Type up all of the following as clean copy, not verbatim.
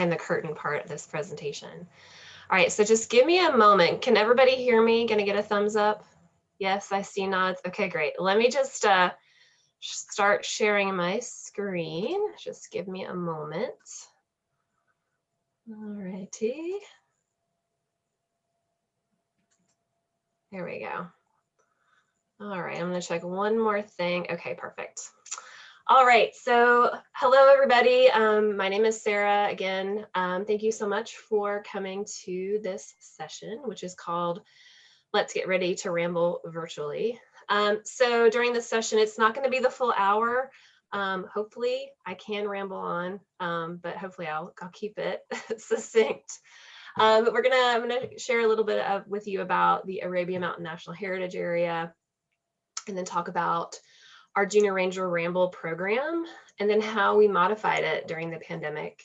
behind the curtain part of this presentation. All right, so just give me a moment. Can everybody hear me? Gonna get a thumbs up? Yes, I see nods. Okay, great. Let me just start sharing my screen. Just give me a moment. All righty. There we go. All right, I'm gonna check one more thing. Okay, perfect. All right, so hello everybody. My name is Sarah again. Thank you so much for coming to this session, which is called Let's Get Ready to Ramble Virtually. So during this session, it's not going to be the full hour. Hopefully I can ramble on, but hopefully I'll keep it succinct. But I'm gonna share a little bit with you about the Arabian Mountain National Heritage Area, and then talk about our Junior Ranger Ramble program, and then how we modified it during the pandemic.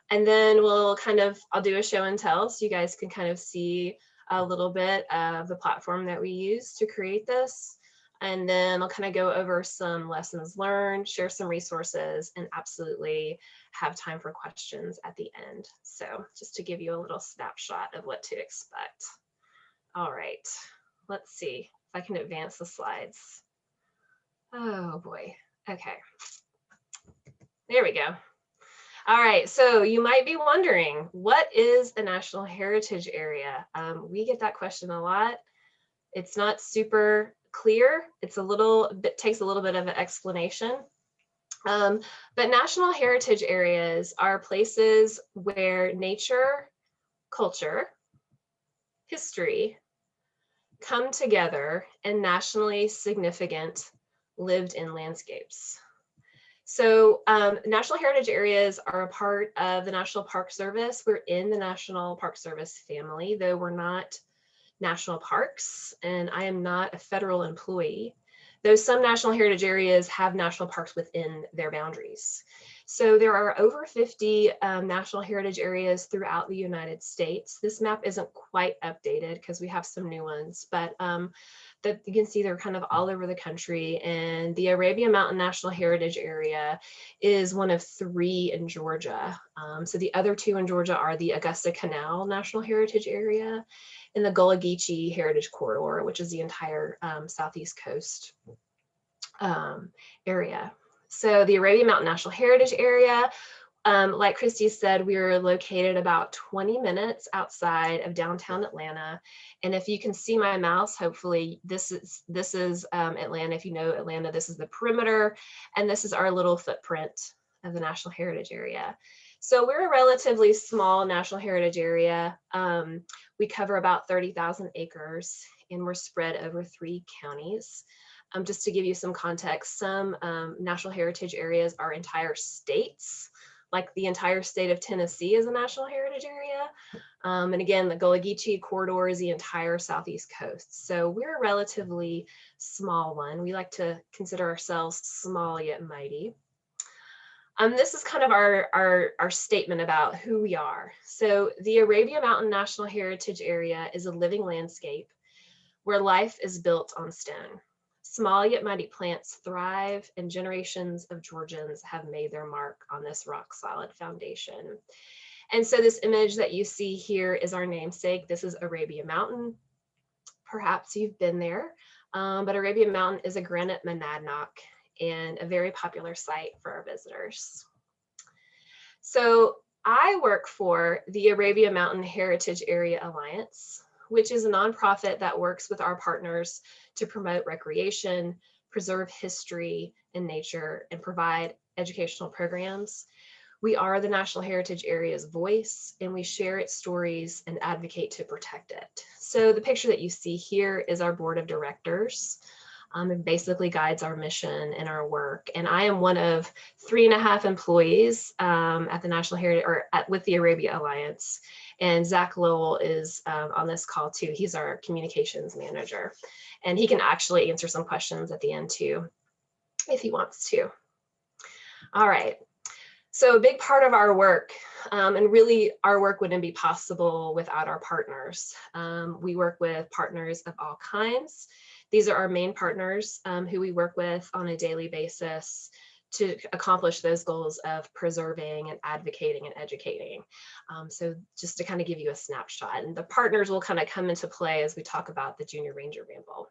And then I'll do a show and tell so you guys can kind of see a little bit of the platform that we use to create this. And then I'll kind of go over some lessons learned, share some resources, and absolutely have time for questions at the end. So just to give you a little snapshot of what to expect. All right, let's see if I can advance the slides. Oh boy, okay. There we go. All right, so you might be wondering, what is a National Heritage Area? We get that question a lot. It's not super clear. Takes a little bit of an explanation. But National Heritage Areas are places where nature, culture, history come together in nationally significant lived-in landscapes. So National Heritage Areas are a part of the National Park Service. We're in the National Park Service family, though we're not national parks, and I am not a federal employee, though some National Heritage Areas have national parks within their boundaries. So there are over 50 National Heritage Areas throughout the United States. This map isn't quite updated because we have some new ones, but that you can see they're kind of all over the country. And the Arabian Mountain National Heritage Area is one of 3 in Georgia. So the other 2 in Georgia are the Augusta Canal National Heritage Area and the Gullah Geechee Heritage Corridor, which is the entire Southeast Coast area. So the Arabian Mountain National Heritage Area, like Christy said, we're located about 20 minutes outside of downtown Atlanta. And if you can see my mouse, hopefully this is Atlanta. If you know Atlanta, this is the perimeter, and this is our little footprint of the National Heritage Area. So we're a relatively small National Heritage Area. We cover about 30,000 acres, and we're spread over 3 counties. Just to give you some context, some National Heritage Areas are entire states, like the entire state of Tennessee is a National Heritage Area. And again, the Gullah Geechee Corridor is the entire Southeast Coast. So we're a relatively small one. We like to consider ourselves small yet mighty. This is kind of our statement about who we are. So the Arabian Mountain National Heritage Area is a living landscape where life is built on stone. Small yet mighty plants thrive, and generations of Georgians have made their mark on this rock solid foundation. And so this image that you see here is our namesake. This is Arabian Mountain. Perhaps you've been there, but Arabian Mountain is a granite monadnock and a very popular site for our visitors. So I work for the Arabian Mountain Heritage Area Alliance, which is a nonprofit that works with our partners to promote recreation, preserve history and nature, and provide educational programs. We are the National Heritage Area's voice, and we share its stories and advocate to protect it. So the picture that you see here is our board of directors. It basically guides our mission and our work. And I am one of 3.5 employees at the National Heritage, with the Arabia Alliance. And Zach Lowell is on this call too. He's our communications manager. And he can actually answer some questions at the end too, if he wants to. All right. So a big part of our work, and really our work wouldn't be possible without our partners. We work with partners of all kinds. These are our main partners who we work with on a daily basis to accomplish those goals of preserving and advocating and educating. So just to kind of give you a snapshot, and the partners will kind of come into play as we talk about the Junior Ranger Ramble.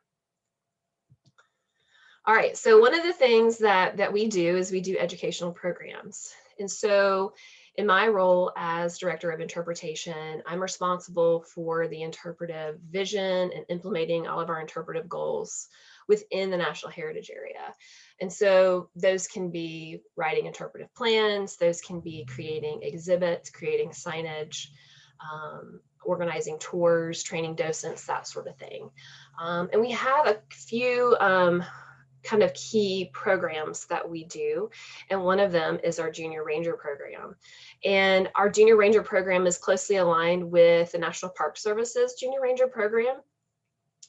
All right, so one of the things that we do is we do educational programs. And so in my role as Director of Interpretation, I'm responsible for the interpretive vision and implementing all of our interpretive goals within the National Heritage Area. And so those can be writing interpretive plans, those can be creating exhibits, creating signage, organizing tours, training docents, that sort of thing. And we have a few kind of key programs that we do. And one of them is our Junior Ranger program. And our Junior Ranger program is closely aligned with the National Park Service's Junior Ranger program.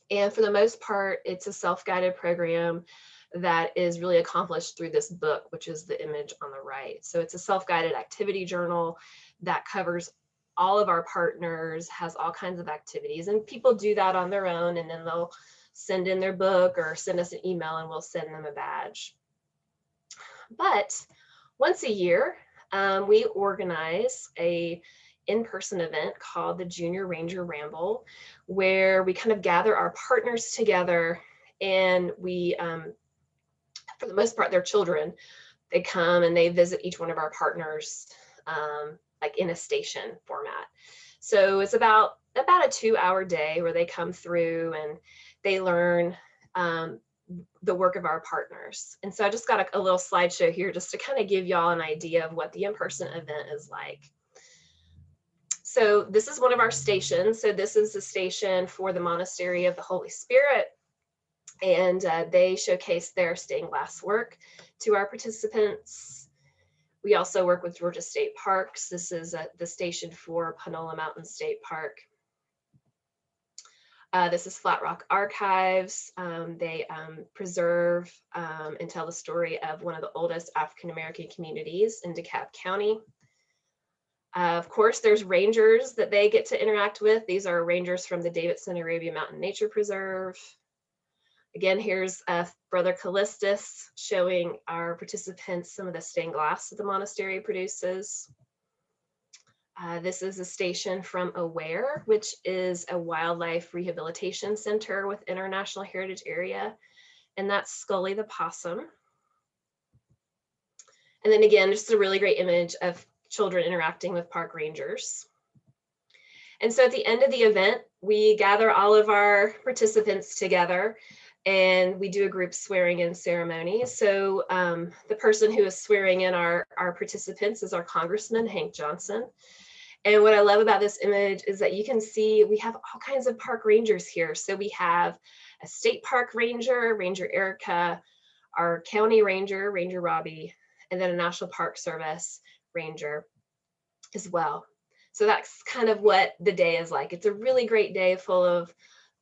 And for the most part, it's a self-guided program that is really accomplished through this book, which is the image on the right. So it's a self-guided activity journal that covers all of our partners, has all kinds of activities, and people do that on their own, and then they'll send in their book or send us an email and we'll send them a badge. But once a year, we organize a in-person event called the Junior Ranger Ramble, where we kind of gather our partners together, and we, for the most part, they're children. They come and they visit each one of our partners, like in a station format. So it's about a 2-hour day where they come through and they learn the work of our partners. And so I just got a little slideshow here just to kind of give y'all an idea of what the in-person event is like. So this is one of our stations. So this is the station for the Monastery of the Holy Spirit. And they showcase their stained glass work to our participants. We also work with Georgia State Parks. This is the station for Panola Mountain State Park. This is Flat Rock Archives. They preserve and tell the story of one of the oldest African-American communities in DeKalb County. Of course, there's rangers that they get to interact with. These are rangers from the Davidson Arabia Mountain Nature Preserve. Again, here's Brother Callistus showing our participants some of the stained glass that the monastery produces. This is a station from Aware, which is a wildlife rehabilitation center within our National Heritage Area, and that's Scully the possum. And then again, just a really great image of children interacting with park rangers. And so at the end of the event, we gather all of our participants together and we do a group swearing in ceremony. So the person who is swearing in our participants is our Congressman, Hank Johnson. And what I love about this image is that you can see we have all kinds of park rangers here. So we have a state park ranger, Ranger Erica, our county ranger, Ranger Robbie, and then a National Park Service ranger as well. So that's kind of what the day is like. It's a really great day full of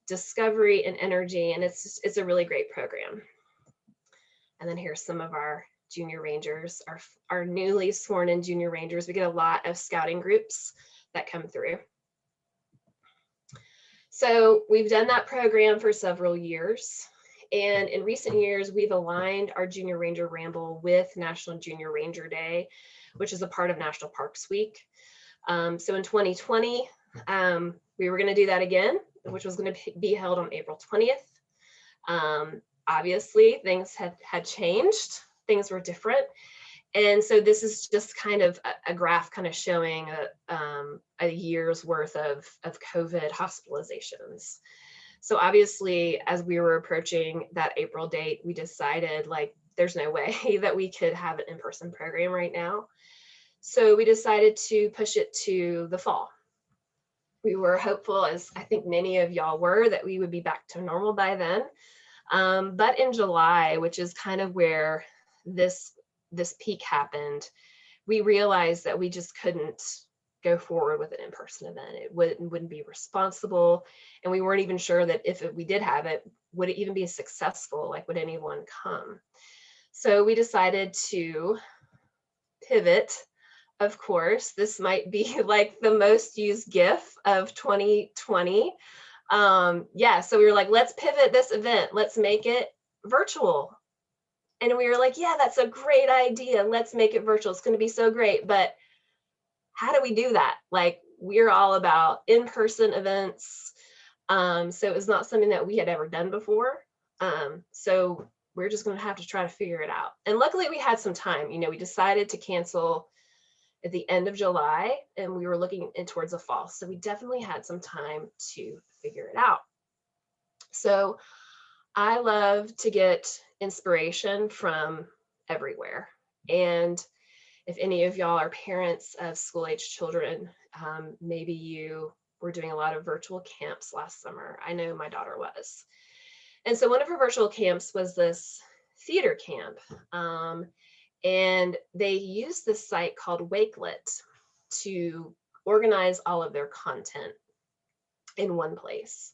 discovery and energy, and it's a really great program. And then here's some of our junior rangers, our newly sworn in junior rangers. We get a lot of scouting groups that come through. So we've done that program for several years. And in recent years, we've aligned our Junior Ranger Ramble with National Junior Ranger Day, which is a part of National Parks Week. So in 2020, we were going to do that again, which was going to be held on April 20th. Obviously, things had changed. Things were different. And so this is just kind of a graph kind of showing a year's worth of COVID hospitalizations. So obviously, as we were approaching that April date, we decided like, there's no way that we could have an in-person program right now. So we decided to push it to the fall. We were hopeful, as I think many of y'all were, that we would be back to normal by then. But in July, which is kind of where this peak happened, we realized that we just couldn't go forward with an in-person event. It wouldn't be responsible. And we weren't even sure that if we did have it, would it even be successful? Like, would anyone come? So we decided to pivot. Of course, this might be like the most used GIF of 2020. Yeah, so we were like, let's pivot this event. Let's make it virtual. And we were like, yeah, that's a great idea. Let's make it virtual. It's going to be so great. But how do we do that? Like, we're all about in-person events. So it was not something that we had ever done before. So we're just going to have to try to figure it out. And luckily we had some time. You know, we decided to cancel at the end of July, and we were looking in towards the fall. So we definitely had some time to figure it out. So I love to get inspiration from everywhere. And if any of y'all are parents of school-age children, maybe you were doing a lot of virtual camps last summer. I know my daughter was. And so one of her virtual camps was this theater camp. And they used this site called Wakelet to organize all of their content in one place.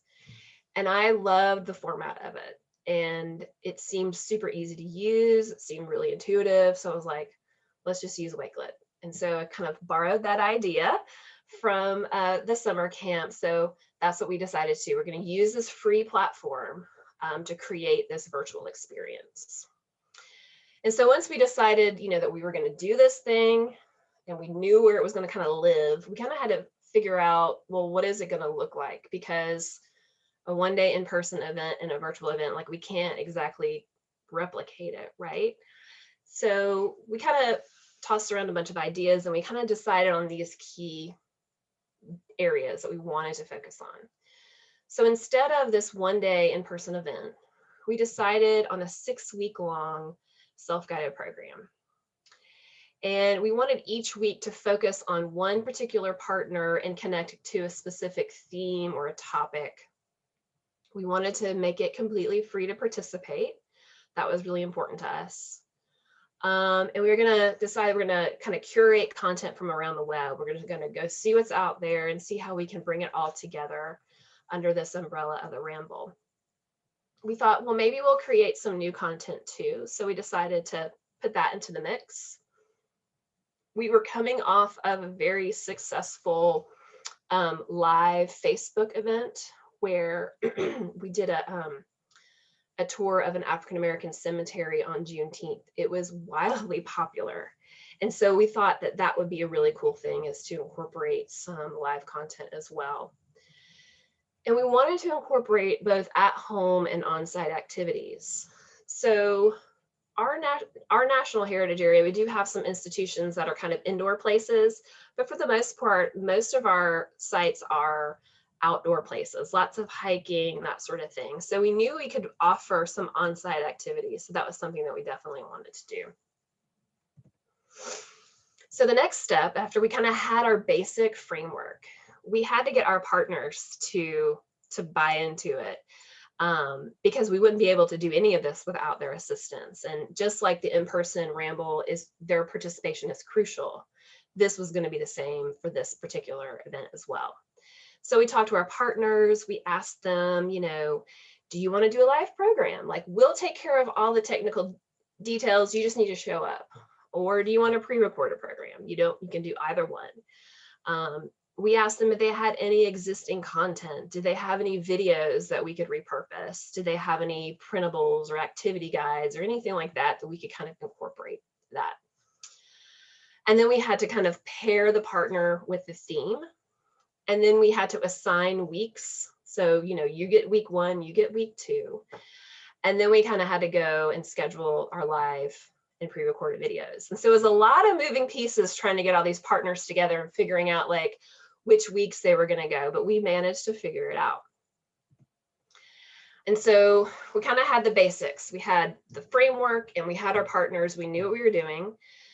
And I loved the format of it. And it seemed super easy to use. It seemed really intuitive. So I was like, let's just use Wakelet. And so I kind of borrowed that idea from the summer camp. So that's what we decided to do. We're going to use this free platform to create this virtual experience. And so once we decided, you know, that we were going to do this thing and we knew where it was going to kind of live, we kind of had to figure out, well, what is it going to look like? Because a one-day in-person event and a virtual event, like, we can't exactly replicate it, right? So we kind of tossed around a bunch of ideas and we kind of decided on these key areas that we wanted to focus on. So instead of this one-day in-person event, we decided on a 6-week-long self-guided program. And we wanted each week to focus on one particular partner and connect to a specific theme or a topic. We wanted to make it completely free to participate. That was really important to us. And we were going to decide we're going to kind of curate content from around the web. We're just going to go see what's out there and see how we can bring it all together under this umbrella of the Ramble. We thought, well, maybe we'll create some new content too. So we decided to put that into the mix. We were coming off of a very successful live Facebook event where we did a tour of an African-American cemetery on Juneteenth. It was wildly popular. And so we thought that that would be a really cool thing, is to incorporate some live content as well. And we wanted to incorporate both at home and on-site activities. So our national heritage area, we do have some institutions that are kind of indoor places, but for the most part, most of our sites are outdoor places, lots of hiking, that sort of thing. So we knew we could offer some on-site activities. So that was something that we definitely wanted to do. So the next step, after we kind of had our basic framework, we had to get our partners to buy into it, because we wouldn't be able to do any of this without their assistance. And just like the in-person Ramble, their participation is crucial. This was going to be the same for this particular event as well. So we talked to our partners, we asked them, you know, do you want to do a live program? Like, we'll take care of all the technical details, you just need to show up. Or do you want a pre-recorded program? You can do either one. We asked them if they had any existing content. Did they have any videos that we could repurpose? Did they have any printables or activity guides or anything like that we could kind of incorporate that? And then we had to kind of pair the partner with the theme. And then we had to assign weeks. So, you know, you get week 1, you get week 2. And then we kind of had to go and schedule our live and pre-recorded videos. And so it was a lot of moving pieces trying to get all these partners together and figuring out like which weeks they were going to go, but we managed to figure it out. And so we kind of had the basics. We had the framework and we had our partners. We knew what we were doing.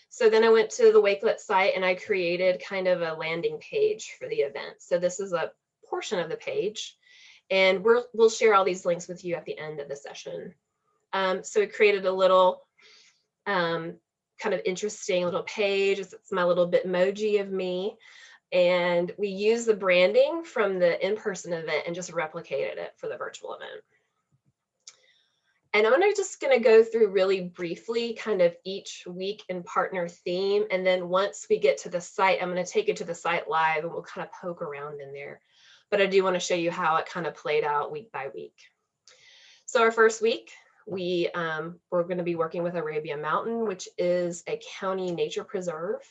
So then I went to the Wakelet site and I created kind of a landing page for the event. So this is a portion of the page, and we'll share all these links with you at the end of the session. So we created a little kind of interesting little page. It's my little Bitmoji of me. And we used the branding from the in-person event and just replicated it for the virtual event. And I'm just going to go through really briefly kind of each week and partner theme. And then once we get to the site, I'm going to take you to the site live and we'll kind of poke around in there. But I do want to show you how it kind of played out week by week. So our first week we're going to be working with Arabia Mountain, which is a county nature preserve.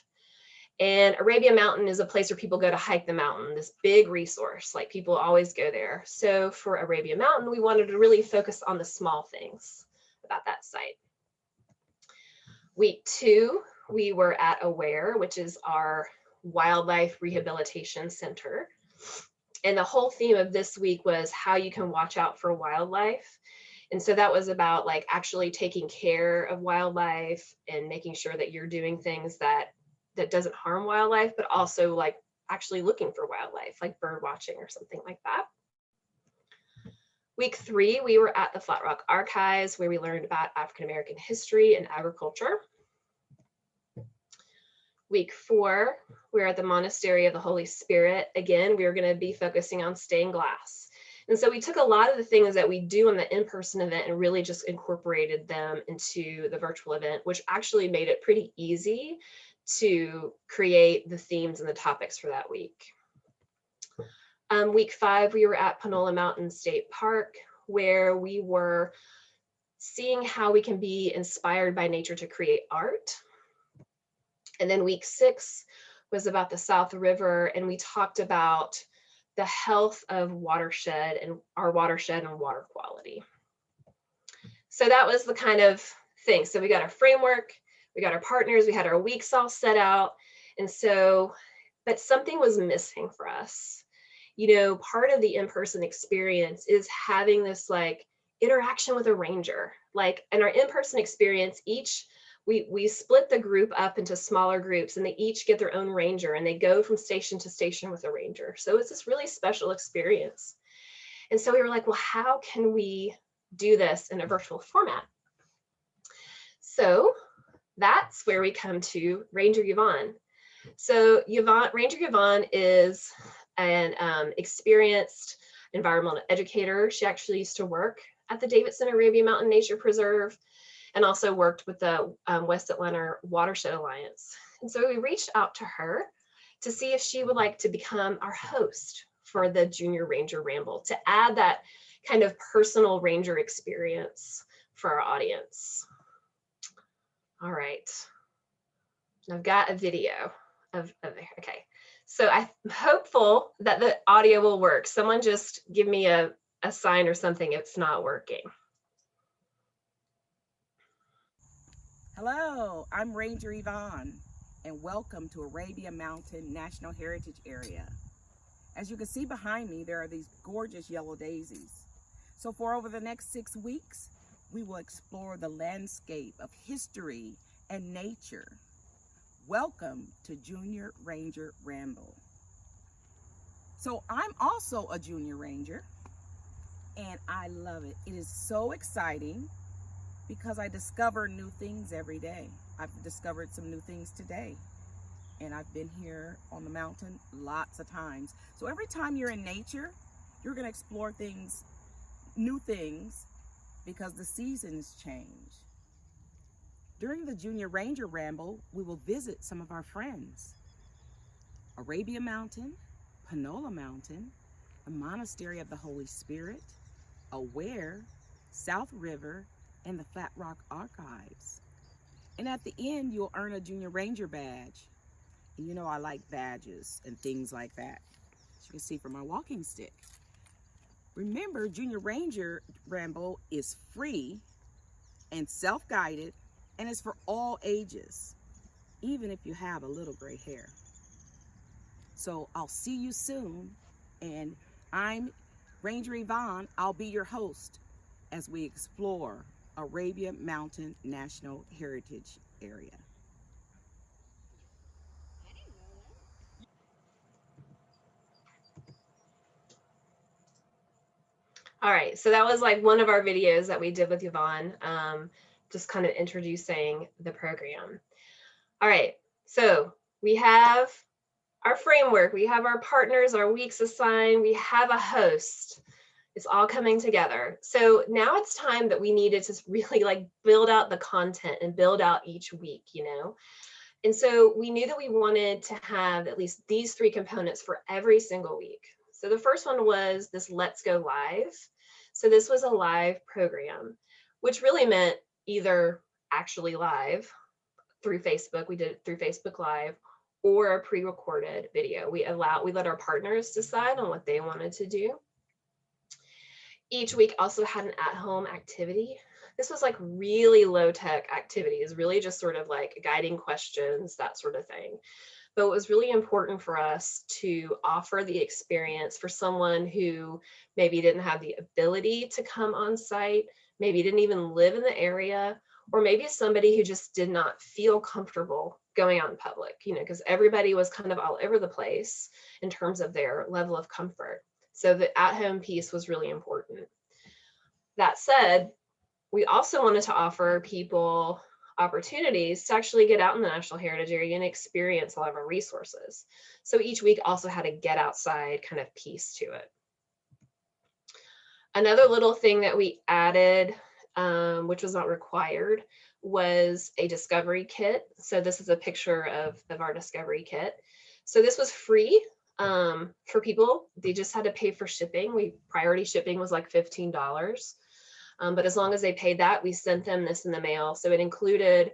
And Arabia Mountain is a place where people go to hike the mountain, this big resource, like people always go there. So for Arabia Mountain, we wanted to really focus on the small things about that site. Week 2, we were at Aware, which is our wildlife rehabilitation center. And the whole theme of this week was how you can watch out for wildlife. And so that was about like actually taking care of wildlife and making sure that you're doing things that doesn't harm wildlife, but also like actually looking for wildlife, like bird watching or something like that. Week 3, we were at the Flat Rock Archives, where we learned about African American history and agriculture. Week 4, we're at the Monastery of the Holy Spirit. Again, we are going to be focusing on stained glass. And so we took a lot of the things that we do on the in-person event and really just incorporated them into the virtual event, which actually made it pretty easy to create the themes and the topics for that week. Week 5, we were at Panola Mountain State Park, where we were seeing how we can be inspired by nature to create art. And then week 6 was about the South River, and we talked about the health of watershed and our watershed and water quality. So that was the kind of thing. So we got our framework, we got our partners, we had our weeks all set out. And so, but something was missing for us. You know, part of the in-person experience is having this like interaction with a ranger. Like in our in-person experience, we split the group up into smaller groups, and they each get their own ranger, and they go from station to station with a ranger. So it's this really special experience. And so we were like, well, how can we do this in a virtual format? So that's where we come to Ranger Evonne. So Ranger Evonne is an experienced environmental educator. She actually used to work at the Davidson Arabia Mountain Nature Preserve, and also worked with the West Atlanta Watershed Alliance. And so we reached out to her to see if she would like to become our host for the Junior Ranger Ramble, to add that kind of personal ranger experience for our audience. All right, I've got a video of okay. So I'm hopeful that the audio will work. Someone just give me a sign or something if it's not working. Hello, I'm Ranger Evonne, and welcome to Arabia Mountain National Heritage Area. As you can see behind me, there are these gorgeous yellow daisies. So for over the next 6 weeks, we will explore the landscape of history and nature. Welcome to Junior Ranger Ramble. So I'm also a Junior Ranger, and I love it. It is so exciting, because I discover new things every day. I've discovered some new things today. And I've been here on the mountain lots of times. So every time you're in nature, you're gonna explore things, new things, because the seasons change. During the Junior Ranger Ramble, we will visit some of our friends. Arabia Mountain, Panola Mountain, the Monastery of the Holy Spirit, Aware, South River, and the Flat Rock Archives. And at the end, you'll earn a Junior Ranger badge. And you know I like badges and things like that, as you can see from my walking stick. Remember, Junior Ranger Ramble is free and self-guided, and it's for all ages, even if you have a little gray hair. So I'll see you soon, and I'm Ranger Evonne. I'll be your host as we explore Arabia Mountain National Heritage Area. All right, so that was like one of our videos that we did with Evonne, just kind of introducing the program. All right, so we have our framework, we have our partners, our weeks assigned, we have a host. It's all coming together. So now it's time that we needed to really like build out the content and build out each week, you know? And so we knew that we wanted to have at least these 3 components for every single week. So the first one was this Let's Go Live. So this was a live program which really meant either actually live through Facebook, we did it through Facebook Live, or a pre-recorded video. We let our partners decide on what they wanted to do. Each week also had an at-home activity. This was like really low-tech activities, really just sort of like guiding questions, that sort of thing. But it was really important for us to offer the experience for someone who maybe didn't have the ability to come on site, maybe didn't even live in the area, or maybe somebody who just did not feel comfortable going out in public, because everybody was kind of all over the place in terms of their level of comfort. So the at-home piece was really important. That said, we also wanted to offer people opportunities to actually get out in the National Heritage Area and experience a lot of our resources. So each week also had a get outside kind of piece to it. Another little thing that we added, which was not required, was a discovery kit. So this is a picture of our discovery kit. So this was free for people. They just had to pay for shipping. Priority shipping was like $15. But as long as they paid that, we sent them this in the mail. So it included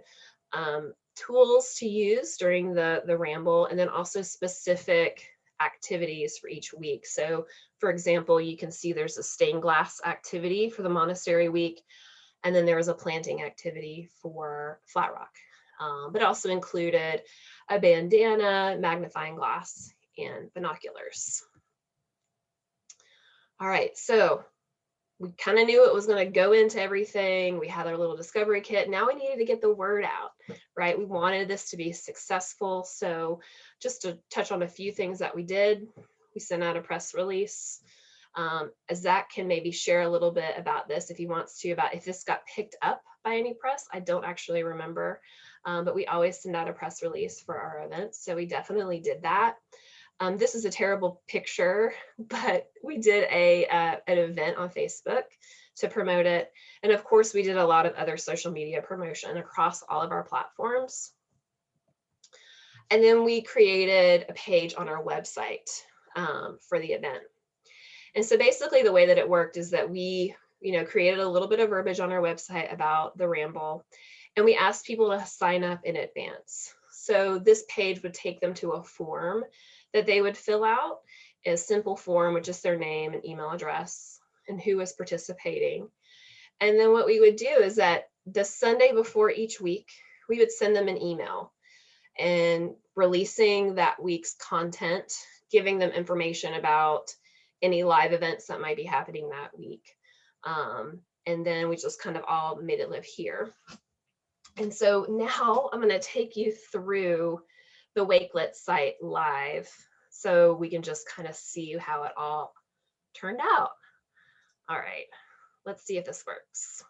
tools to use during the Ramble, and then also specific activities for each week. So for example, you can see there's a stained glass activity for the monastery week, and then there was a planting activity for Flat Rock. But also included a bandana, magnifying glass, and binoculars. All right, so we kind of knew it was going to go into everything. We had our little discovery kit. Now we needed to get the word out, right? We wanted this to be successful. So just to touch on a few things that we did, we sent out a press release. Zach can maybe share a little bit about this if he wants to, about if this got picked up by any press. I don't actually remember, but we always send out a press release for our events. So we definitely did that. This is a terrible picture, but we did an event on Facebook to promote it. And of course, we did a lot of other social media promotion across all of our platforms. And then we created a page on our website for the event. And so basically the way that it worked is that we, created a little bit of verbiage on our website about the Ramble, and we asked people to sign up in advance. So this page would take them to a form that they would fill out, a simple form with just their name and email address and who was participating. And then what we would do is that the Sunday before each week, we would send them an email and releasing that week's content, giving them information about any live events that might be happening that week. And then we just kind of all made it live here. And so now I'm going to take you through the Wakelet site live so we can just kind of see how it all turned out. All right, let's see if this works.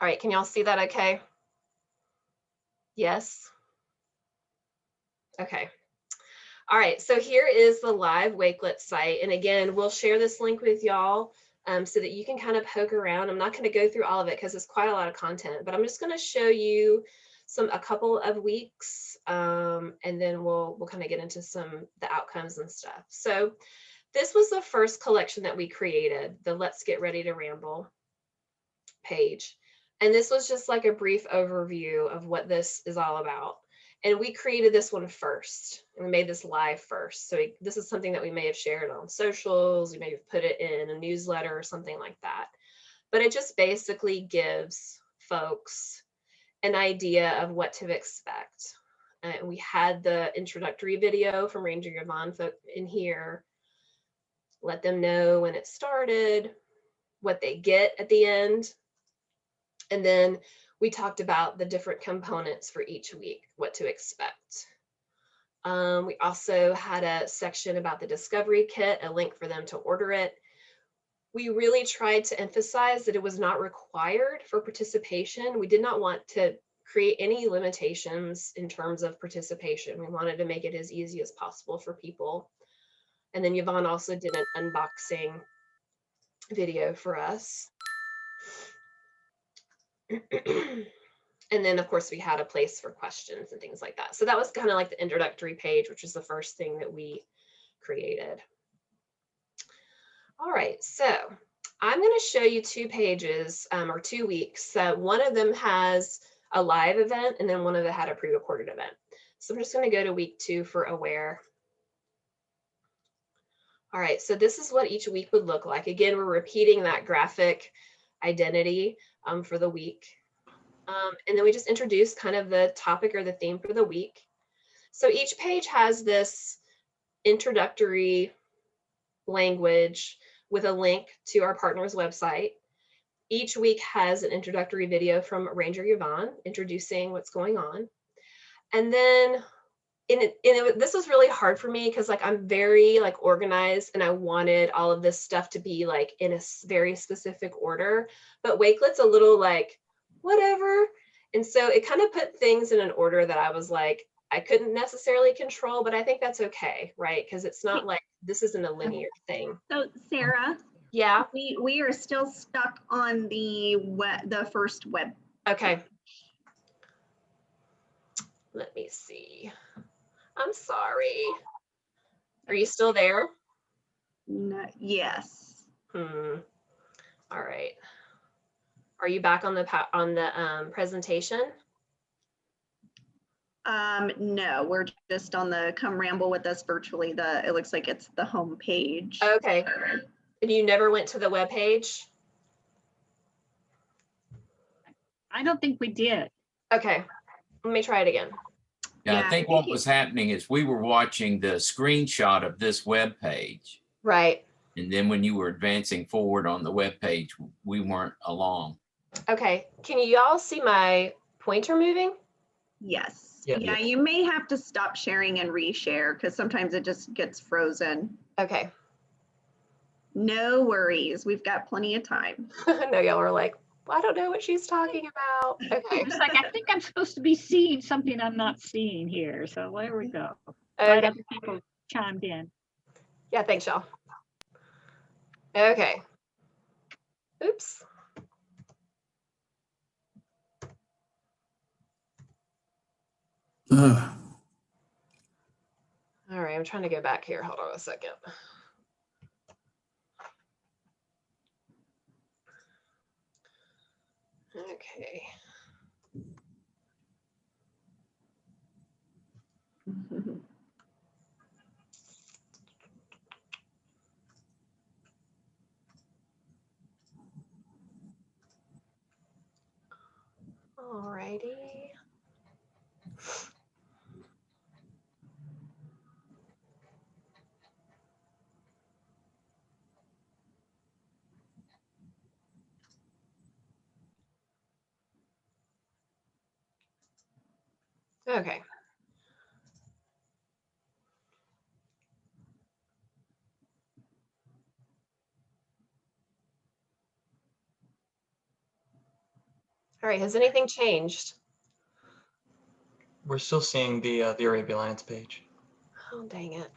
All right, can y'all see that okay? Yes? Okay. All right, so here is the live Wakelet site. And again, we'll share this link with y'all so that you can kind of poke around. I'm not going to go through all of it because it's quite a lot of content, but I'm just going to show you a couple of weeks, and then we'll kind of get into the outcomes and stuff. So this was the first collection that we created, the Let's Get Ready to Ramble page. And this was just like a brief overview of what this is all about. And we created this one first, and we made this live first. So this is something that we may have shared on socials, we may have put it in a newsletter or something like that. But it just basically gives folks an idea of what to expect. And we had the introductory video from Ranger Evonne in here, let them know when it started, what they get at the end. And then we talked about the different components for each week, what to expect. We also had a section about the discovery kit, a link for them to order it. We really tried to emphasize that it was not required for participation. We did not want to create any limitations in terms of participation. We wanted to make it as easy as possible for people. And then Evonne also did an unboxing video for us. And then of course we had a place for questions and things like that. So that was kind of like the introductory page, which was the first thing that we created. All right, so I'm going to show you 2 pages or 2 weeks. One of them has a live event and then one of them had a pre-recorded event. So I'm just going to go to week 2 for aware. All right, so this is what each week would look like. Again, we're repeating that graphic identity for the week. And then we just introduce kind of the topic or the theme for the week. So each page has this introductory language with a link to our partner's website. Each week has an introductory video from Ranger Evonne introducing what's going on. And then this was really hard for me because like I'm very like organized and I wanted all of this stuff to be like in a very specific order, but Wakelet's a little like whatever. And so it kind of put things in an order that I was like, I couldn't necessarily control, but I think that's okay, right? Because it's not like this isn't a linear thing. So Sarah, yeah, we are still stuck on the first web. Okay. Let me see. I'm sorry. Are you still there? No, yes. All right. Are you back on the presentation? No, we're just on the come ramble with us virtually. It looks like it's the home page. Okay. And you never went to the web page? I don't think we did. Okay. Let me try it again. Yeah, I think what was happening is we were watching the screenshot of this web page. Right. And then when you were advancing forward on the web page, we weren't along. Okay. Can you all see my pointer moving? Yes. Yeah. Yeah, you may have to stop sharing and reshare because sometimes it just gets frozen. Okay. No worries. We've got plenty of time. No, y'all were like, well, I don't know what she's talking about. Okay. It's like, I think I'm supposed to be seeing something I'm not seeing here. So there we go. Okay. Glad other people chimed in. Yeah, thanks, y'all. Okay. Oops. All right, I'm trying to go back here. Hold on a second. Okay. All righty. Okay. All right, has anything changed? We're still seeing the Arabia Alliance page. Oh, dang it.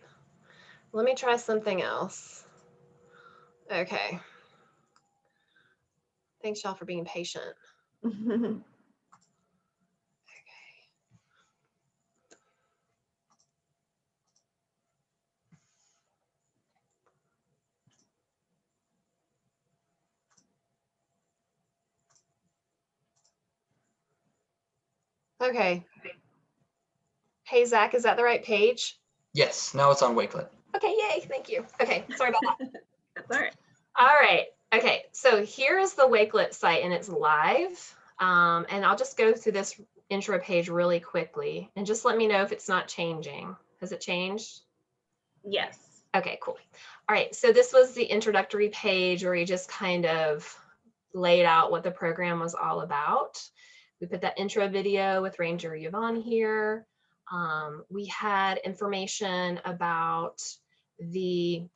Let me try something else. Okay. Thanks, y'all, for being patient. Okay. Hey, Zach, is that the right page? Yes, now it's on Wakelet. Okay, yay, thank you. Okay, sorry about that. That's all right. All right, okay, so here is the Wakelet site and it's live. And I'll just go through this intro page really quickly and just let me know if it's not changing. Has it changed? Yes. Okay, cool. All right, so this was the introductory page where we just kind of laid out what the program was all about. We put that intro video with Ranger Evonne here. We had information about the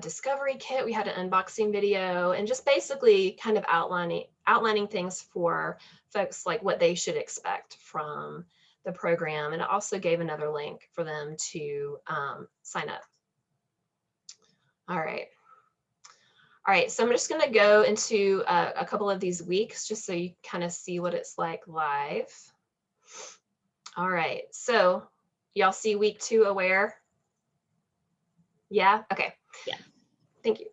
discovery kit. We had an unboxing video and just basically kind of outlining things for folks, like what they should expect from the program. And it also gave another link for them to sign up. All right. All right, so I'm just gonna go into a couple of these weeks just so you kind of see what it's like live. All right, so y'all see week 2 aware? Yeah, okay. Yeah. Thank you.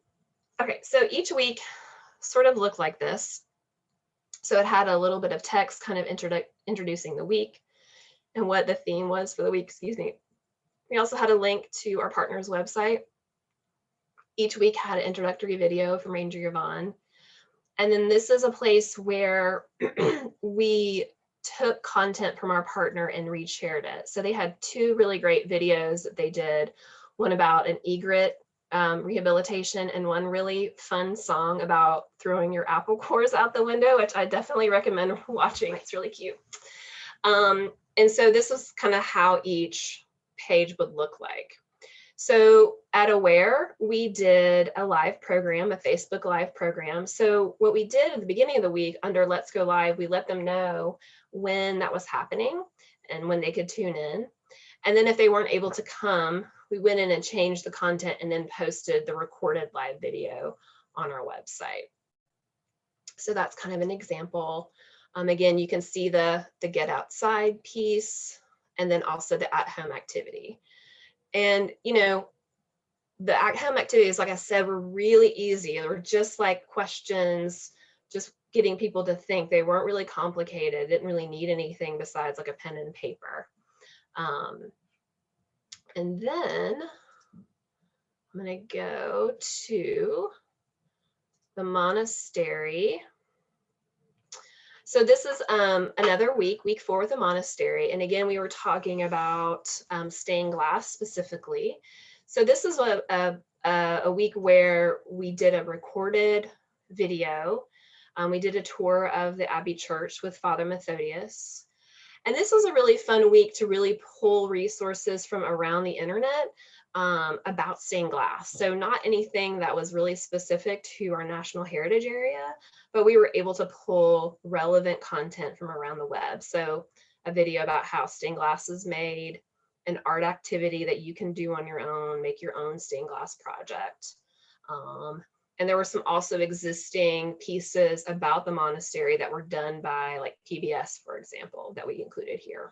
Okay, so each week sort of looked like this. So it had a little bit of text kind of introducing the week and what the theme was for the week, excuse me. We also had a link to our partner's website. Each week had an introductory video from Ranger Evonne. And then this is a place where we took content from our partner and reshared it. So they had 2 really great videos that they did, one about an egret rehabilitation and one really fun song about throwing your apple cores out the window, which I definitely recommend watching. It's really cute. And so this was kind of how each page would look like. So at Aware, we did a live program, a Facebook live program. So what we did at the beginning of the week under Let's Go Live, we let them know when that was happening and when they could tune in. And then if they weren't able to come, we went in and changed the content and then posted the recorded live video on our website. So that's kind of an example. Again, you can see the get outside piece and then also the at-home activity. And, you know, the at-home activities, like I said, were really easy. They were just like questions, just getting people to think. They weren't really complicated, didn't really need anything besides like a pen and paper. And then I'm going to go to the monastery. So this is another week 4 with the monastery. And again, we were talking about stained glass specifically. So this is a week where we did a recorded video. We did a tour of the Abbey Church with Father Methodius. And this was a really fun week to really pull resources from around the internet about stained glass. So not anything that was really specific to our national heritage area, but we were able to pull relevant content from around the web. So a video about how stained glass is made, an art activity that you can do on your own, make your own stained glass project. And there were some also existing pieces about the monastery that were done by like PBS, for example, that we included here.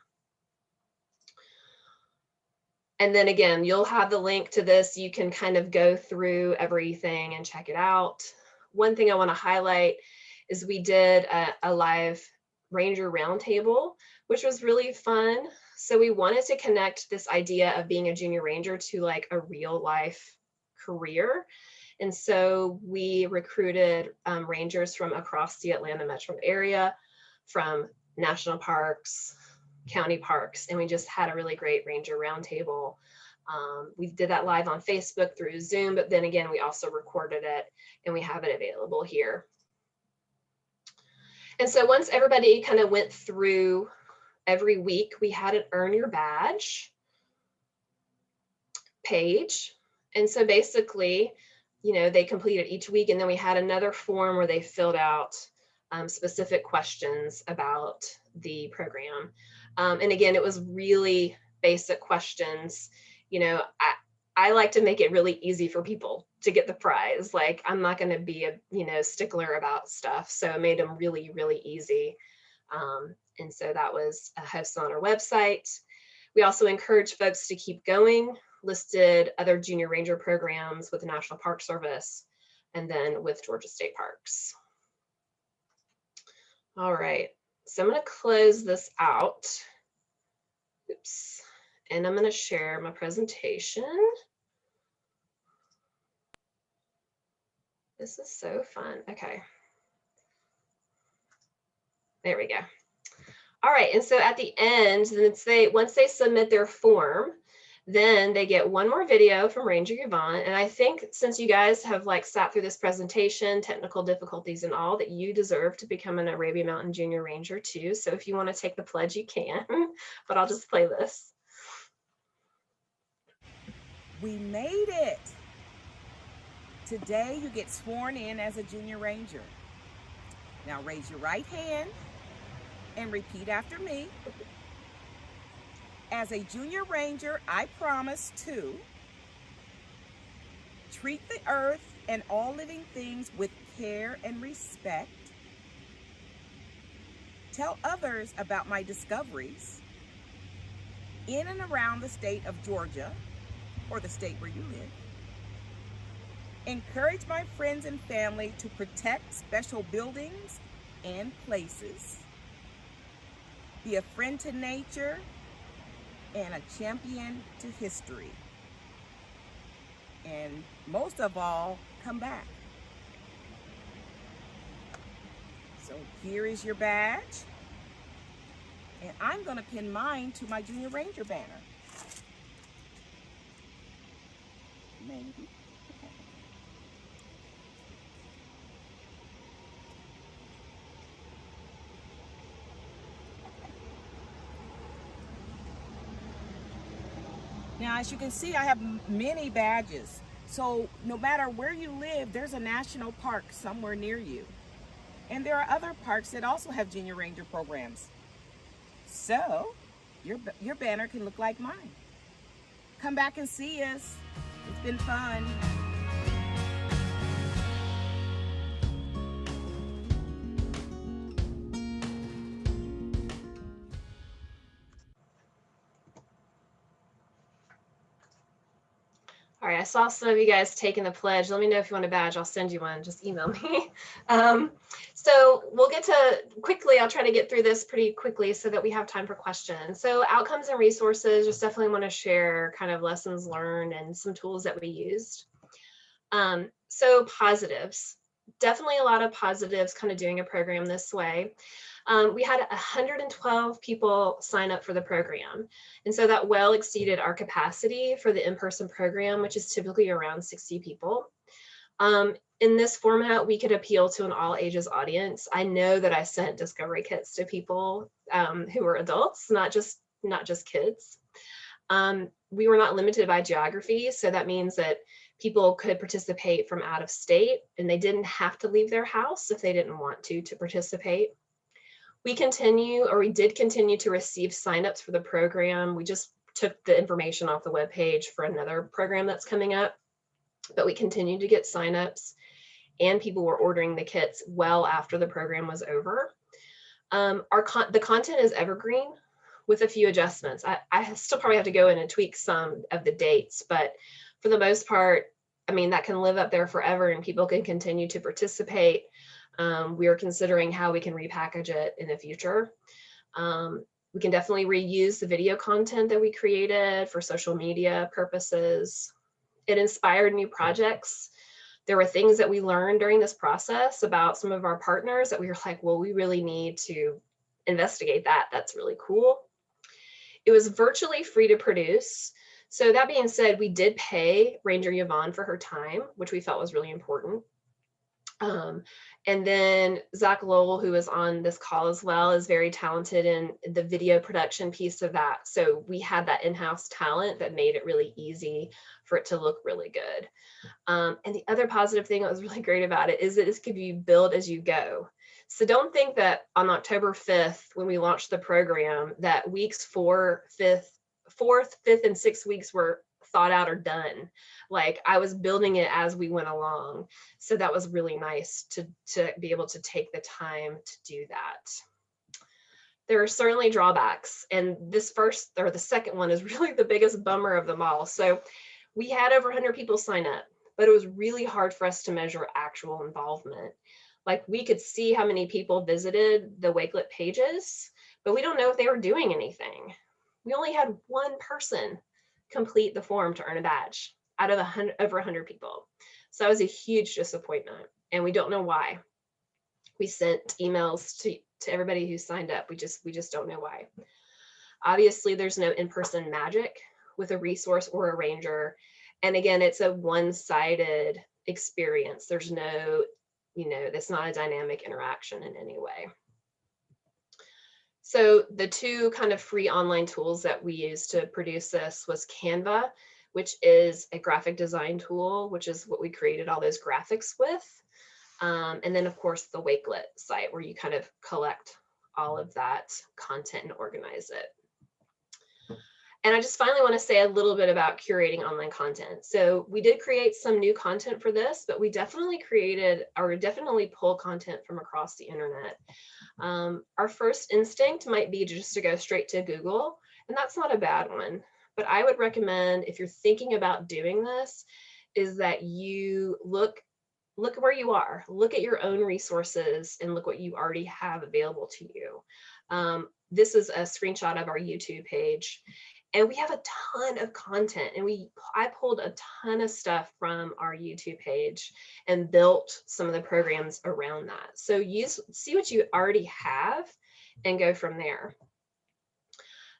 And then again, you'll have the link to this. You can kind of go through everything and check it out. One thing I want to highlight is we did a live Ranger Roundtable, which was really fun. So we wanted to connect this idea of being a junior ranger to like a real life career. And so we recruited rangers from across the Atlanta metro area, from national parks, county parks, and we just had a really great Ranger Roundtable. We did that live on Facebook through Zoom, but then again, we also recorded it and we have it available here. And so once everybody kind of went through every week, we had an Earn Your Badge page. And so basically, you know, they completed each week, and then we had another form where they filled out specific questions about the program. And again, it was really basic questions. You know, I like to make it really easy for people to get the prize. Like, I'm not going to be a, you know, stickler about stuff. So it made them really, really easy. And so that was hosted on our website. We also encourage folks to keep going, listed other junior ranger programs with the National Park Service and then with Georgia State Parks. All right, so I'm going to close this out. Oops. And I'm going to share my presentation. This is so fun. Okay. There we go. All right, and so at the end, once they submit their form, then they get one more video from Ranger Evonne. And I think since you guys have like sat through this presentation, technical difficulties and all, that you deserve to become an Arabian Mountain Junior Ranger too. So if you want to take the pledge, you can, but I'll just play this. We made it. Today you get sworn in as a Junior Ranger. Now raise your right hand and repeat after me. As a Junior Ranger, I promise to treat the earth and all living things with care and respect. Tell others about my discoveries in and around the state of Georgia, or the state where you live. Encourage my friends and family to protect special buildings and places. Be a friend to nature and a champion to history. And most of all, come back. So here is your badge. And I'm going to pin mine to my Junior Ranger banner. Maybe. Okay. Now, as you can see, I have many badges. So no matter where you live, there's a national park somewhere near you. And there are other parks that also have Junior Ranger programs. So your banner can look like mine. Come back and see us. It's been fun. All right, I saw some of you guys taking the pledge. Let me know if you want a badge. I'll send you one. Just email me. So we'll get to quickly. I'll try to get through this pretty quickly so that we have time for questions. So outcomes and resources, just definitely want to share kind of lessons learned and some tools that we used. So positives, definitely a lot of positives kind of doing a program this way. We had 112 people sign up for the program. And so that well exceeded our capacity for the in-person program, which is typically around 60 people. In this format, we could appeal to an all ages audience. I know that I sent discovery kits to people who were adults, not just kids. We were not limited by geography. So that means that people could participate from out of state and they didn't have to leave their house if they didn't want to participate. We did continue to receive signups for the program. We just took the information off the webpage for another program that's coming up, but we continued to get signups and people were ordering the kits well after the program was over. The content is evergreen with a few adjustments. I still probably have to go in and tweak some of the dates, but for the most part, I mean, that can live up there forever and people can continue to participate. We are considering how we can repackage it in the future. We can definitely reuse the video content that we created for social media purposes. It inspired new projects. There were things that we learned during this process about some of our partners that we were like, well, we really need to investigate that. That's really cool. It was virtually free to produce. So that being said, we did pay Ranger Evonne for her time, which we felt was really important. And then Zach Lowell, who is on this call as well, is very talented in the video production piece of that. So we had that in-house talent that made it really easy for it to look really good. And the other positive thing that was really great about it is that this could be build as you go. So don't think that on October 5th, when we launched the program, that weeks 4th, 5th, and 6th weeks were thought out or done. Like I was building it as we went along. So that was really nice to be able to take the time to do that. There are certainly drawbacks. And this first or the second one is really the biggest bummer of them all. So we had over 100 people sign up, but it was really hard for us to measure actual involvement. Like we could see how many people visited the Wakelet pages, but we don't know if they were doing anything. We only had one person complete the form to earn a badge out of over 100 people. So that was a huge disappointment and we don't know why. We sent emails to everybody who signed up. We just don't know why. Obviously there's no in-person magic with a resource or a ranger. And again, it's a one-sided experience. There's no, it's not a dynamic interaction in any way. So the two kind of free online tools that we used to produce this was Canva, which is a graphic design tool, which is what we created all those graphics with. And then of course the Wakelet site where you kind of collect all of that content and organize it. And I just finally want to say a little bit about curating online content. So we did create some new content for this, but we definitely definitely pull content from across the internet. Our first instinct might be just to go straight to Google, and that's not a bad one. But I would recommend, if you're thinking about doing this, is that you look where you are, look at your own resources and look what you already have available to you. This is a screenshot of our YouTube page. And we have a ton of content, and I pulled a ton of stuff from our YouTube page and built some of the programs around that. So see what you already have and go from there.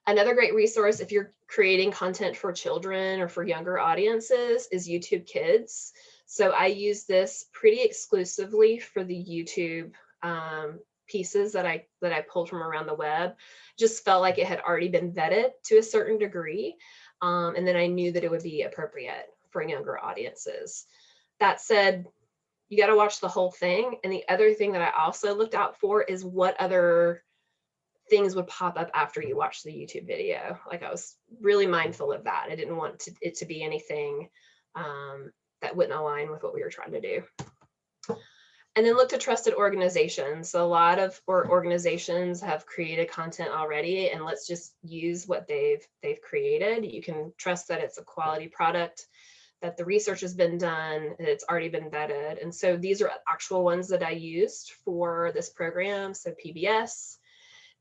Another great resource if you're creating content for children or for younger audiences is YouTube Kids. So I use this pretty exclusively for the YouTube pieces that I pulled from around the web. Just felt like it had already been vetted to a certain degree. And then I knew that it would be appropriate for younger audiences. That said, you got to watch the whole thing. And the other thing that I also looked out for is what other things would pop up after you watch the YouTube video. Like, I was really mindful of that. I didn't want it to be anything that wouldn't align with what we were trying to do. And then look to trusted organizations. So a lot of organizations have created content already, and let's just use what they've created. You can trust that it's a quality product, that the research has been done, and it's already been vetted. And so these are actual ones that I used for this program. So PBS,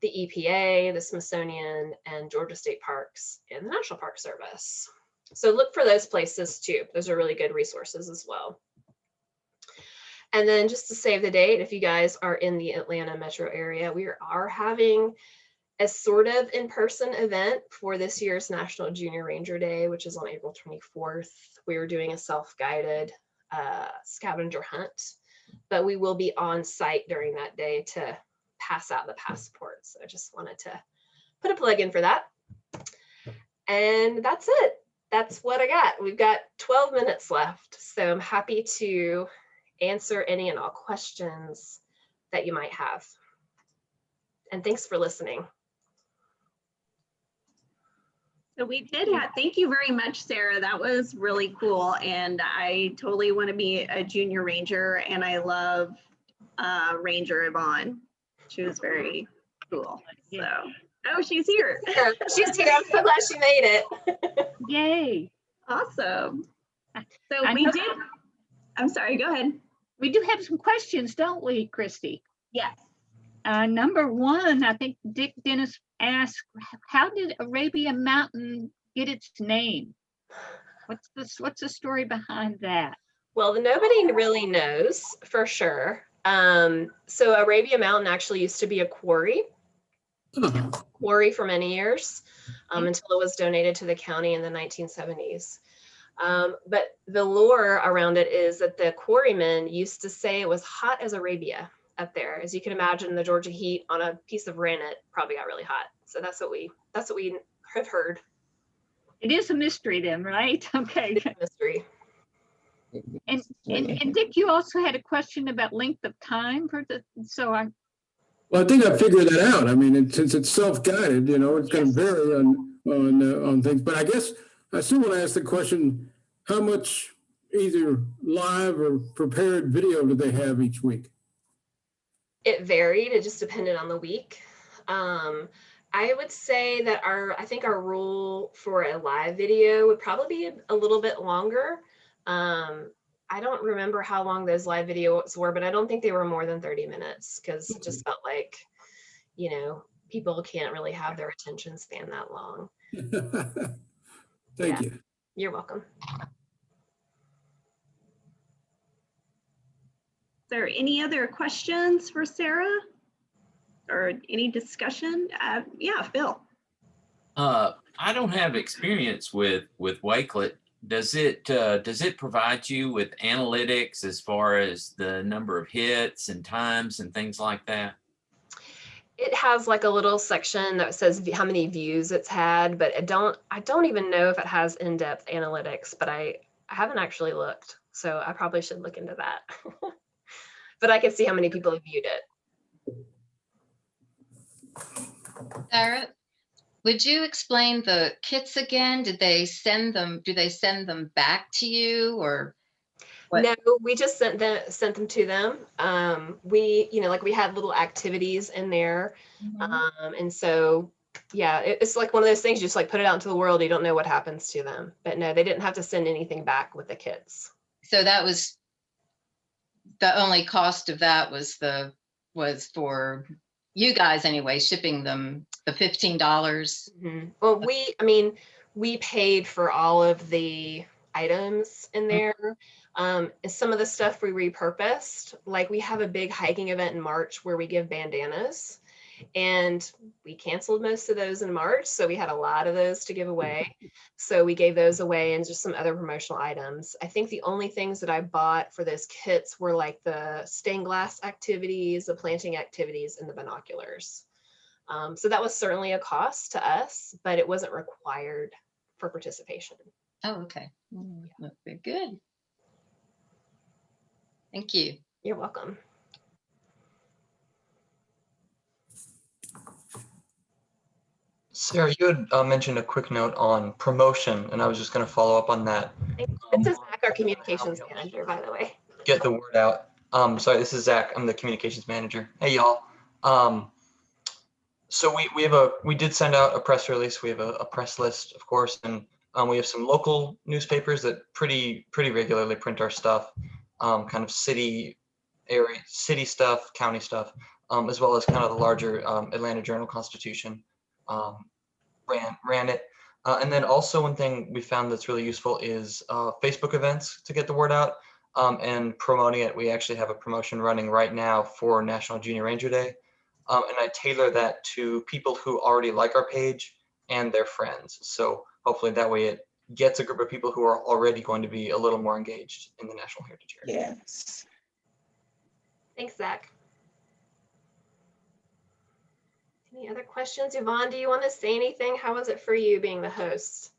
the EPA, the Smithsonian, and Georgia State Parks, and the National Park Service. So look for those places too. Those are really good resources as well. And then just to save the date, if you guys are in the Atlanta metro area, we are having a sort of in-person event for this year's National Junior Ranger Day, which is on April 24th. We are doing a self-guided scavenger hunt, but we will be on site during that day to pass out the passports. So I just wanted to put a plug in for that. And that's it. That's what I got. We've got 12 minutes left, so I'm happy to answer any and all questions that you might have. And thanks for listening. So we did have, thank you very much, Sarah. That was really cool. And I totally want to be a junior ranger, and I love Ranger Evonne. She was very cool. So, oh, she's here. She's here. I'm so glad she made it. Yay. Awesome. So I'm sorry, go ahead. We do have some questions, don't we, Christy? Yes. Number one, I think Dick Dennis asked, how did Arabia Mountain get its name? What's the story behind that? Well, nobody really knows for sure. So Arabia Mountain actually used to be a quarry for many years until it was donated to the county in the 1970s. But the lore around it is that the quarrymen used to say it was hot as Arabia up there. As you can imagine, the Georgia heat on a piece of granite probably got really hot. So that's what we have heard. It is a mystery then, right? Okay. It's a mystery. And Dick, you also had a question about length of time for the, Well, I think I figured that out. I mean, since it's self-guided, it's going to vary on things. But I guess I still want to ask the question: how much either live or prepared video do they have each week? It varied. It just depended on the week. I would say that I think our rule for a live video would probably be a little bit longer. I don't remember how long those live videos were, but I don't think they were more than 30 minutes because it just felt like, people can't really have their attention span that long. Thank you. You're welcome. Is there any other questions for Sarah or any discussion? Yeah, Phil. I don't have experience with Wakelet. Does it provide you with analytics as far as the number of hits and times and things like that? It has like a little section that says how many views it's had, but I don't even know if it has in-depth analytics, but I haven't actually looked, so I probably should look into that. But I can see how many people have viewed it. Sarah, Would you explain the kits again? Did they send them, do they send them back to you or? What? No, we just sent them to them. We, like we had little activities in there. And so, yeah, it's like one of those things, you just like put it out into the world. You don't know what happens to them, but no, they didn't have to send anything back with the kits. So that was the only cost of that was for you guys anyway, shipping them the $15. Mm-hmm. Well, we paid for all of the items in there. And some of the stuff we repurposed, like we have a big hiking event in March where we give bandanas, and we canceled most of those in March. So we had a lot of those to give away. So we gave those away and just some other promotional items. I think the only things that I bought for those kits were like the stained glass activities, the planting activities, and the binoculars. So that was certainly a cost to us, but it wasn't required for participation. Oh, okay. Okay, good. Thank you. You're welcome. Sarah, you had mentioned a quick note on promotion, and I was just going to follow up on that. This is Zach, our communications manager, by the way. Get the word out. Sorry, this is Zach. I'm the communications manager. Hey, y'all. So we did send out a press release. We have a press list, of course, and we have some local newspapers that pretty regularly print our stuff, kind of city stuff, county stuff, as well as kind of the larger Atlanta Journal-Constitution ran it. And then also one thing we found that's really useful is Facebook events to get the word out and promoting it. We actually have a promotion running right now for National Junior Ranger Day. And I tailor that to people who already like our page and their friends. So hopefully that way it gets a group of people who are already going to be a little more engaged in the National Heritage Area. Yes. Thanks, Zach. Any other questions? Evonne, do you want to say anything? How was it for you being the host?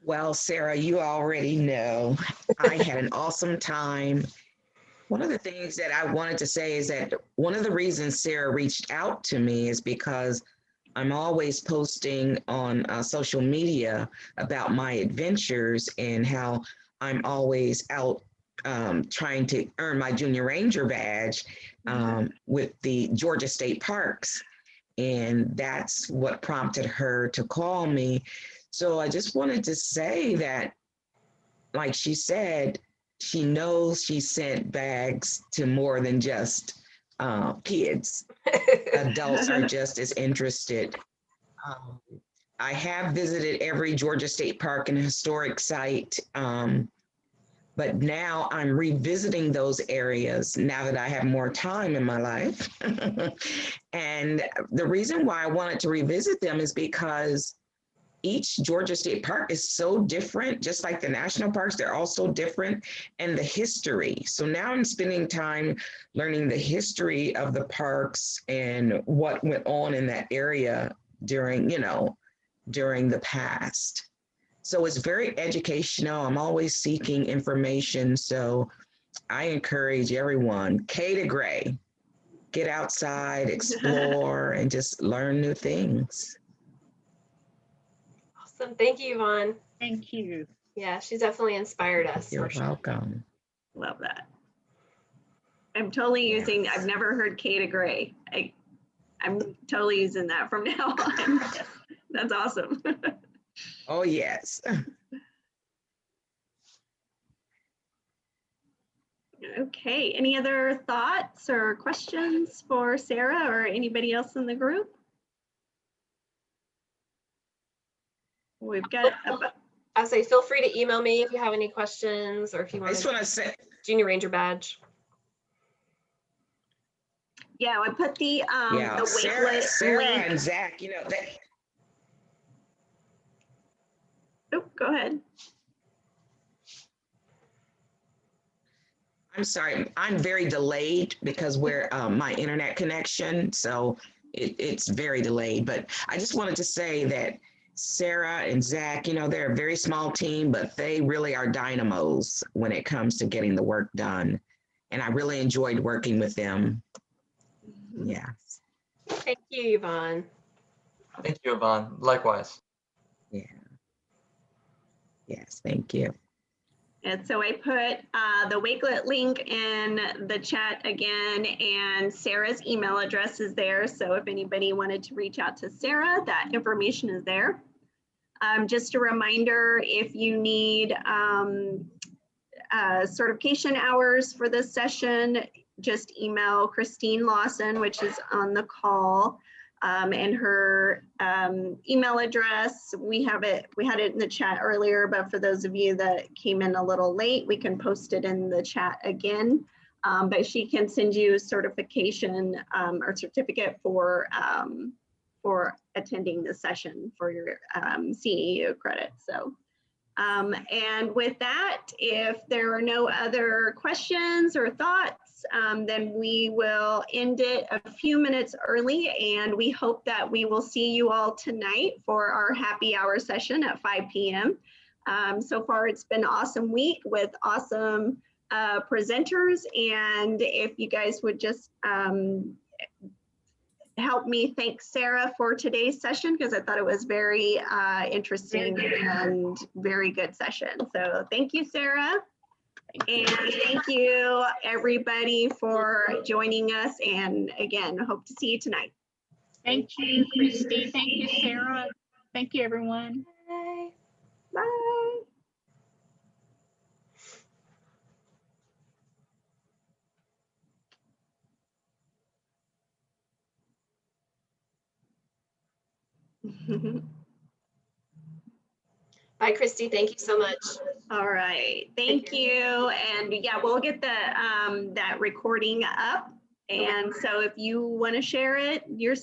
Well, Sarah, you already know I had an awesome time. One of the things that I wanted to say is that one of the reasons Sarah reached out to me is because I'm always posting on social media about my adventures and how I'm always out trying to earn my Junior Ranger badge with the Georgia State Parks. And that's what prompted her to call me. So I just wanted to say that, like she said, she knows she sent bags to more than just kids. Adults are just as interested. I have visited every Georgia State Park and historic site, but now I'm revisiting those areas now that I have more time in my life. And the reason why I wanted to revisit them is because each Georgia State Park is so different, just like the national parks, they're all so different, and the history. So now I'm spending time learning the history of the parks and what went on in that area during the past. So it's very educational. I'm always seeking information. So I encourage everyone, K to Gray, get outside, explore, and just learn new things. Awesome. Thank you, Evonne. Thank you. Yeah, she's definitely inspired us. You're welcome. Love that. I'm totally using, I've never heard K to Gray. I'm totally using that from now on. That's awesome. Oh, yes. Okay, any other thoughts or questions for Sarah or anybody else in the group? We've got I say feel free to email me if you have any questions or if you I want just want to say, Junior Ranger badge. yeah, I put the wait Sarah link. and Zach, Oh, go ahead. I'm sorry, I'm very delayed because we're my internet connection, so it's very delayed. But I just wanted to say that Sarah and Zach, they're a very small team, but they really are dynamos when it comes to getting the work done. And I really enjoyed working with them. Yeah. Thank you, Yvonne. Thank you, Evonne. Likewise. Yeah. Yes, thank you. And so I put the Wakelet link in the chat again, and Sarah's email address is there. So if anybody wanted to reach out to Sarah, that information is there. Just a reminder, if you need certification hours for this session, just email Christine Lawson, which is on the call, and her email address. We had it in the chat earlier, but for those of you that came in a little late, we can post it in the chat again. But she can send you a certification or certificate for attending the session for your CEU credit. So. And with that, if there are no other questions or thoughts, then we will end it a few minutes early, and we hope that we will see you all tonight for our happy hour session at 5 p.m. So far, it's been an awesome week with awesome presenters, and if you guys would just help me thank Sarah for today's session, because I thought it was very interesting and very good session. So thank you, Sarah. And thank you, everybody, for joining us. And again, hope to see you tonight. Thank you, Christy. Thank you, Sarah. Thank you, everyone. Bye. Bye. Bye, Christy. Thank you so much. All right, thank you. And yeah, we'll get the that recording up. And so if you want to share it yourself,